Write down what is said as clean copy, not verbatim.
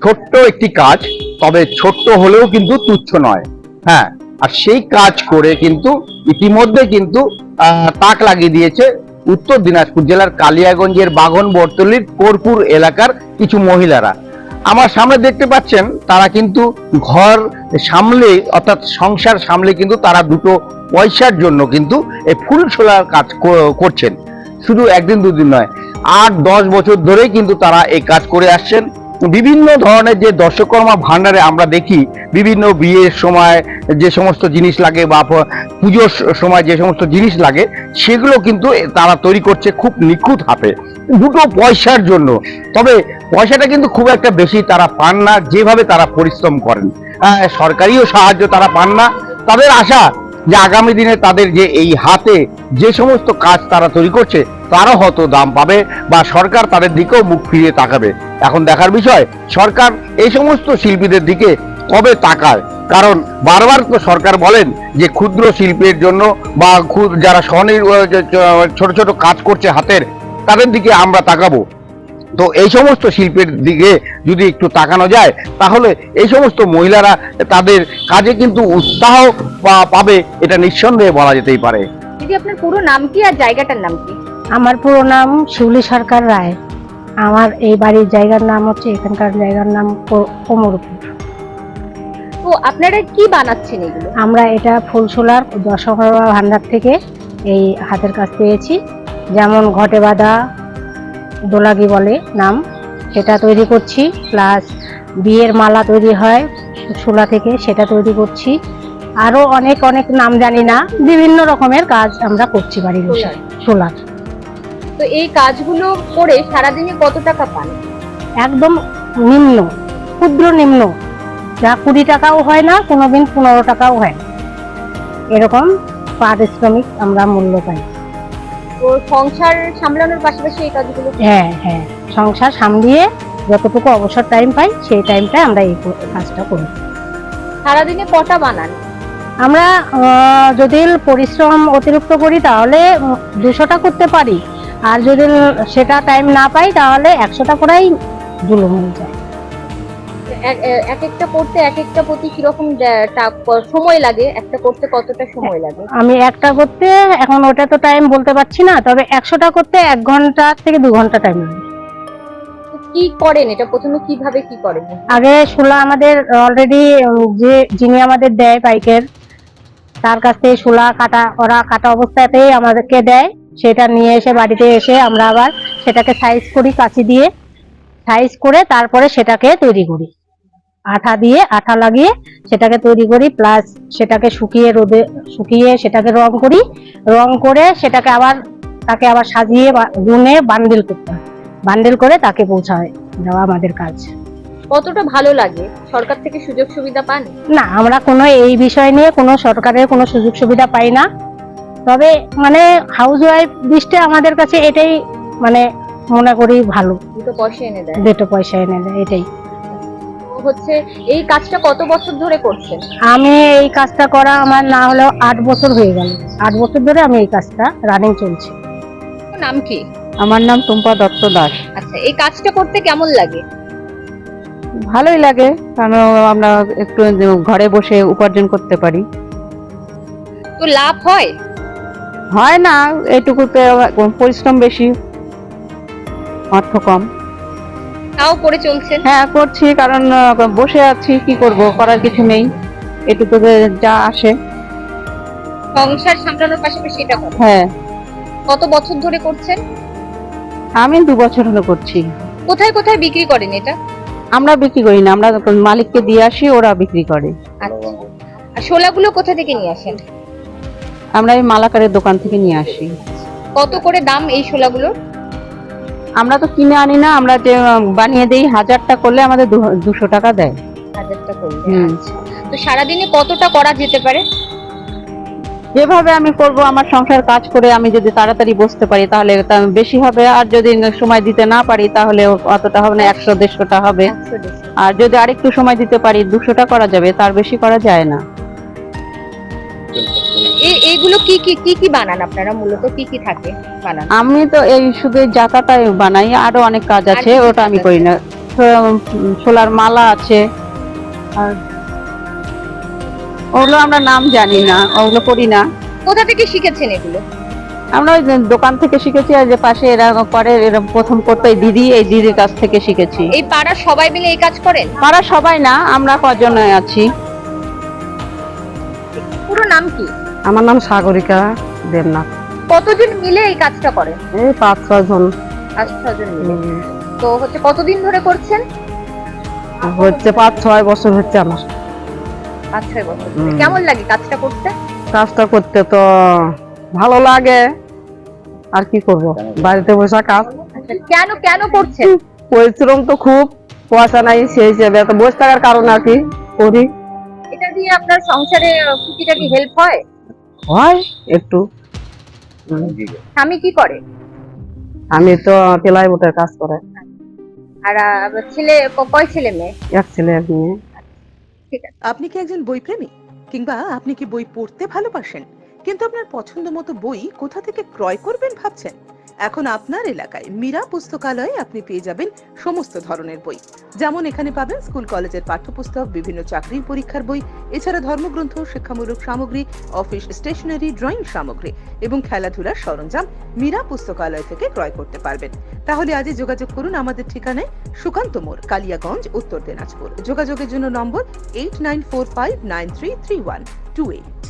ছোট্ট একটি কাজ, তবে ছোট্ট হলেও কিন্তু তুচ্ছ নয়। হ্যাঁ, আর সেই কাজ করে কিন্তু ইতিমধ্যে কিন্তু তাক লাগিয়ে দিয়েছে উত্তর দিনাজপুর জেলার কালিয়াগঞ্জের বাঘন বর্তলির কোরপুর এলাকার কিছু মহিলারা। আমার সামনে দেখতে পাচ্ছেন তারা কিন্তু ঘর সামলে, অর্থাৎ সংসার সামলে কিন্তু তারা দুটো পয়সার জন্য কিন্তু এই ফুল ছোলার কাজ করছেন। শুধু একদিন দুদিন নয়, 8-10 বছর ধরেই কিন্তু তারা এই কাজ করে আসছেন। বিভিন্ন ধরনের যে দর্শকর্মা ভান্ডারে আমরা দেখি, বিভিন্ন বিয়ের সময় যে সমস্ত জিনিস লাগে বা পুজোর সময় যে সমস্ত জিনিস লাগে, সেগুলো কিন্তু তারা তৈরি করছে খুব নিখুঁত হাতে, দুটো পয়সার জন্য। তবে পয়সাটা কিন্তু খুব একটা বেশি তারা পান না, যেভাবে তারা পরিশ্রম করেন। সরকারিও সাহায্য তারা পান না। তাদের আশা যে আগামী দিনে তাদের যে এই হাতে যে সমস্ত কাজ তারা তৈরি করছে, তারও হয়তো দাম পাবে বা সরকার তাদের দিকেও মুখ ফিরিয়ে তাকাবে। এখন দেখার বিষয় সরকার এই সমস্ত শিল্পীদের দিকে কবে তাকায়। কারণ বারবার তো সরকার বলেন যে ক্ষুদ্র শিল্পের জন্য বা যারা ছোট ছোট কাজ করছে হাতের, তাদের দিকে আমরা তাকাবো। তো এই সমস্ত শিল্পের দিকে যদি একটু তাকানো যায়, তাহলে এই সমস্ত মহিলারা তাদের কাজে কিন্তু উৎসাহ পাবে, এটা নিঃসন্দেহে বলা যেতেই পারে। দিদি, আপনার পুরো নাম কি আর জায়গাটার নাম কি? আমার পুরো নাম শিউলি সরকার রায়। আমার এই বাড়ির জায়গার নাম হচ্ছে, এখানকার জায়গার নাম কোমরপুর। তো আপনারা কি বানাচ্ছেন এগুলো? আমরা এটা ফুলশোলার দশকর্মা ভান্ডার থেকে এই হাতের কাজ পেয়েছি। যেমন ঘটে বাঁধা, দোলাগি বলে নাম, সেটা তৈরি করছি। প্লাস বিয়ের মালা তৈরি হয় শোলা থেকে, সেটা তৈরি করছি। আরো অনেক অনেক নাম জানি না, বিভিন্ন রকমের কাজ আমরা করছি বাড়ির বসে শোলার। তো এই কাজগুলো করে সারাদিনে কত টাকা পান? একদম নিম্ন, ক্ষুদ্র নিম্ন, যা 20 টাকাও হয় না, কোনোদিন 15 টাকাও হয় না, এরকম পারিশ্রমিক আমরা মূল্য পাই। তো সংসার সামলানোর পাশাপাশি এই কাজগুলো? হ্যাঁ হ্যাঁ, সংসার সামলিয়ে যতটুকু অবসর টাইম পাই সেই টাইমটা আমরা এই কাজটা করি। সারাদিনে কটা বানান? আমরা যদি পরিশ্রম অতিরিক্ত করি তাহলে 200টা করতে পারি, আর যদি সেটা টাইম না পাই তাহলে 100টা করাই জুলুম হয়ে যায়। এক একটা করতে এক একটা প্রতি কিরকম সময় লাগে? একটা করতে কতটা সময় লাগে? আমি একটা করতে এখন ওটা তো টাইম বলতে পারছি না, তবে 100টা করতে 1 ঘন্টা থেকে 2 ঘন্টা টাইম লাগে। কি করেন এটা? প্রথমে কিভাবে কি করেন? আগে শোলা আমাদের অলরেডি যিনি আমাদের দেয় পাইকার, তার কাছ থেকে শোলা কাটা, ওরা কাটা অবস্থাতেই আমাদেরকে দেয়। সেটা নিয়ে এসে বাড়িতে এসে আমরা আবার সেটাকে সাইজ করি, কাঁচি দিয়ে সাইজ করে তারপরে সেটাকে তৈরি করি। আঠা দিয়ে, আঠা লাগিয়ে সেটাকে তৈরি করি। প্লাস সেটাকে রোদে শুকিয়ে সেটাকে রং করি। রং করে সেটাকে তাকে আবার সাজিয়ে গুনে বান্ডিল করতে হয়। বান্ডিল করে তাকে পৌঁছায় দেওয়া আমাদের কাজ। কতটা ভালো লাগে? সরকার থেকে সুযোগ সুবিধা পান? না, আমরা কোনো এই বিষয় নিয়ে কোনো সরকারের কোনো সুযোগ সুবিধা পাই না। তবে মানে হাউস ওয়াইফ দৃষ্টে আমাদের কাছে এটাই মানে মনে করি ভালো, দুটো পয়সা এনে দেয়। দুটো পয়সা এনে দেয়, এটাই হচ্ছে। এই কাজটা কত বছর ধরে করছেন? আমি এই কাজটা করা আমার না হলেও 8 বছর হয়ে গেল। 8 বছর ধরে আমি এই কাজটা রানিং চলছে। নাম কি? আমার নাম টুম্পা দত্ত দাস। আচ্ছা, এই কাজটা করতে কেমন লাগে? ভালোই লাগে, কারণ আমরা একটু ঘরে বসে উপার্জন করতে পারি। তো লাভ হয়? হয় না, এইটুকুতে পরিশ্রম বেশি, অর্থ কম। তাও করে চলছেন? হ্যাঁ, করছি, কারণ বসে আছি, কি করব, করার কিছু নেই, এটুকুতে যা আসে। সংসার সামলানোর পাশাপাশি এটা করেন? হ্যাঁ। কত বছর ধরে করছেন? আমি 2 বছর হলো করছি। কোথায় কোথায় বিক্রি করেন এটা? আমরা বিক্রি করি না, আমরা মালিককে দিয়ে আসি, ওরা বিক্রি করে। আচ্ছা, আর শোলাগুলো কোথা থেকে নিয়ে আসেন? আমরা এই মালাকারের দোকান থেকে নিয়ে আসি। কত করে দাম এই শোলাগুলোর? আমরা তো কিনে আনি না, আমরা যে বানিয়ে দেই, 1000টা করলে আমাদের 200 টাকা দেয়। 1000টা করলে? আচ্ছা, তো সারাদিনে কতটা করা যেতে পারে? যেভাবে আমি করব, আমার সংসার কাজ করে আমি যদি তাড়াতাড়ি বসতে পারি তাহলে বেশি হবে, আর যদি সময় দিতে না পারি তাহলে অতটা হবে না, 100-150টা হবে। আর যদি আরেকটু সময় দিতে পারি 200টা করা যাবে, তার বেশি করা যায় না। এইগুলো কি কি কি কি বানান আপনারা? মূলত কি কি থাকে বানান? আমি তো এই শুধু জাতাটাই বানাই, আরো অনেক কাজ আছে, ওটা আমি করি না। শোলার মালা আছে, আর ওগুলো আমরা নাম জানি না, ওগুলো করি না। কোথা থেকে শিখেছেন এগুলো? আমরা ওই যে দোকান থেকে শিখেছি, আর যে পাশে এরা করে, এরা প্রথম করতো এই দিদির কাছ থেকে শিখেছি। এই পাড়ার সবাই মিলে এই কাজ করেন? তারা সবাই না, আমরা কজন আছি। পুরো নাম কি? আমার নাম সাগরিকা দেবনাথ। কতজন মিলে এই কাজটা করেন? এই 5-6 জন। 5-6 জন মিলে। তো হচ্ছে কতদিন ধরে করছেন? হচ্ছে 5-6 বছর হচ্ছে আমার। 5-6 বছর ধরে। কেমন লাগে কাজটা করতে? কাজটা করতে তো ভালো লাগে, আর কি করব, বাড়িতে বসে কাজ। আচ্ছা, কেন করছেন? পরিশ্রম তো খুব, পয়সা নাই, সেই হিসেবে তো বসে থাকার কারণে আর কি করি। এটা দিয়ে আপনার সংসারে টুকিটাকি হেল্প হয়? হয় একটু। স্বামী কি করে? আমি তো সেলাই বোর্ডের কাজ করে। আর ছেলে কয় ছেলে মেয়ে? এক ছেলে এক মেয়ে। ঠিক আছে। আপনি কি একজন বই প্রেমী, কিংবা আপনি কি বই পড়তে ভালোবাসেন কিন্তু আপনার পছন্দ মতো বই কোথা থেকে ক্রয় করবেন ভাবছেন? এখন আপনার এলাকায় মীরা পুস্তকালয়ে আপনি পেয়ে যাবেন সমস্ত ধরনের বই। যেমন এখানে পাবেন স্কুল কলেজের পাঠ্যপুস্তক, বিভিন্ন চাকরির পরীক্ষার বই, এছাড়া ধর্মগ্রন্থ, শিক্ষামূলক সামগ্রী, অফিস স্টেশনারি, ড্রয়িং সামগ্রী এবং খেলাধুলার সরঞ্জাম মীরা পুস্তকালয় থেকে ক্রয় করতে পারবেন। তাহলে আজই যোগাযোগ করুন আমাদের ঠিকানায়, সুকান্ত মোড়, কালিয়াগঞ্জ, উত্তর দিনাজপুর। যোগাযোগের জন্য নম্বর 8945933128।